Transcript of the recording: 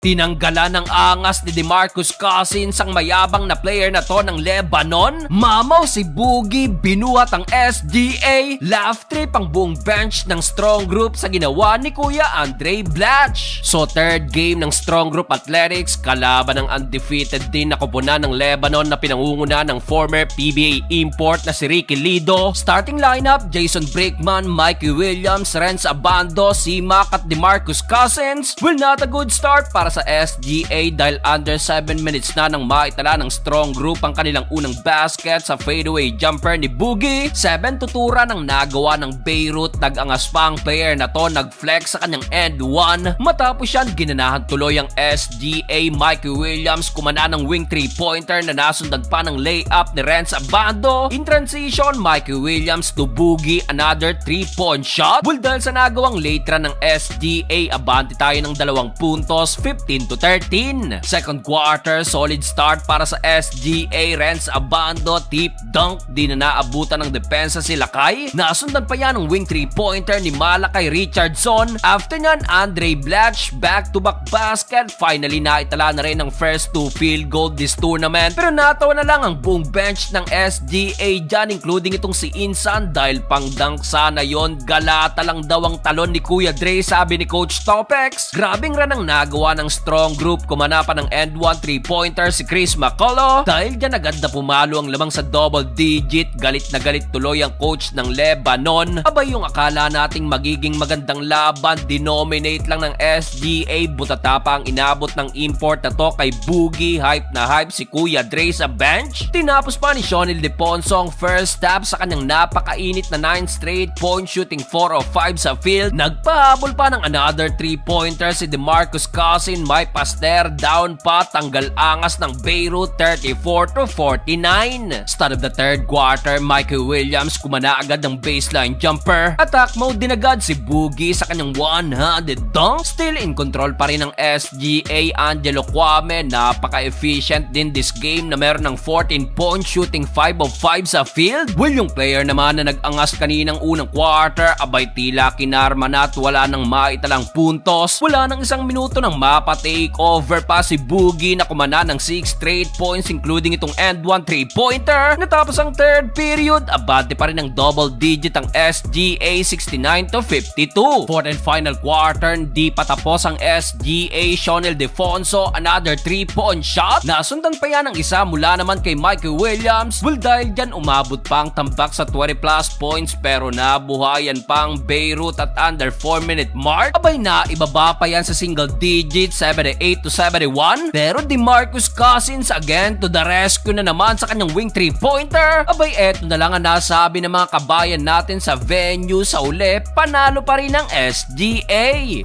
Tinanggalan ng angas ni DeMarcus Cousins ang mayabang na player na to ng Lebanon. Mamaw si Boogie, binuhat ang SGA. Laugh trip ang buong bench ng strong group sa ginawa ni Kuya Andre Blatch. So third game ng strong group athletics, kalaban ng undefeated din na koponan ng Lebanon na pinangunguna ng former PBA import na si Ricky Lido. Starting lineup, Jason Brickman, Mikey Williams, Renz Abando, C-Mac at DeMarcus Cousins. Will not a good start para sa SGA dahil under 7 minutes na nang maitala ng strong group ang kanilang unang basket sa fadeaway jumper ni Boogie. 7 tutura ng nagawa ng Beirut. Nag-angas pa ang player na to, nag-flex sa kanyang end 1. Matapos yan, ginanahan tuloy ang SGA. Mikey Williams kumana ng wing 3-pointer na nasundan pa ng layup ni Renz Abando. In transition, Mikey Williams to Boogie, another 3-point shot. Well, dahil sa nagawang late run ng SGA, abante tayo ng 2 puntos, 15-13. Second quarter, solid start para sa SGA. Renz Abando, tip dunk, di na naabutan ng depensa si Lakay. Nasundan pa yan ng wing 3-pointer ni Malakay Richardson. After nyan, Andre Blatch, back-to-back basket. Finally, naitala na rin ang first 2 field goal this tournament. Pero natawa na lang ang buong bench ng SGA dyan, including itong si Insan, dahil pang dunk sana yon. Galata lang daw ang talon ni Kuya Dre, sabi ni Coach Topex. Grabing ran ang nagawa ng strong group. Kumana pa ng end 1 3-pointer si Chris McCullough. Dahil dyan agad na pumalo ang lamang sa double digit. Galit na galit tuloy ang coach ng Lebanon. Abay, yung akala nating magiging magandang laban, dinominate lang ng SGA. Butata pa ang inabot ng import na to kay Boogie. Hype na hype si Kuya Dre sa bench. Tinapos pa ni Shonil Deponso ang first half sa kanyang napakainit na 9 straight point shooting 4 of 5 sa field. Nagpahabol pa ng another 3-pointer si DeMarcus Cousins. May paster, down pa, tanggal angas ng Beirut, 34-49. Start of the third quarter, Mikey Williams kumana agad ng baseline jumper. Attack mode din agad si Boogie sa kanyang one-handed dunk. Still in control pa rin ng SGA. Angelo Kwame, napaka-efficient din this game na meron ng 14 point shooting 5 of 5 sa field. Will yung player naman na nag-angas kaninang unang quarter, abay tila kinarma na at wala nang maitalang puntos. Wala nang 1 minuto nang mapa-takeover pa si Boogie na kumana ng 6 straight points, including itong end 1 3-pointer. Natapos ang third period, abante pa rin ng double digit ang SGA, 69-52. Fourth and final quarter, hindi pa tapos ang SGA. Shonil Defonso, another 3-point shot. Nasundan pa yan ng isa mula naman kay Mikey Williams. Well, dahil dyan umabot pa ang tambak sa 20 plus points, pero nabuhayan pa ang Beirut at under 4-minute mark. Abay, na ibaba pa yan sa single digit, 78-71. Pero DeMarcus Cousins again to the rescue na naman sa kanyang wing 3-pointer. Abay, eto na lang ang nasabi ng mga kabayan natin sa venue. Sa uli, panalo pa rin ang SGA.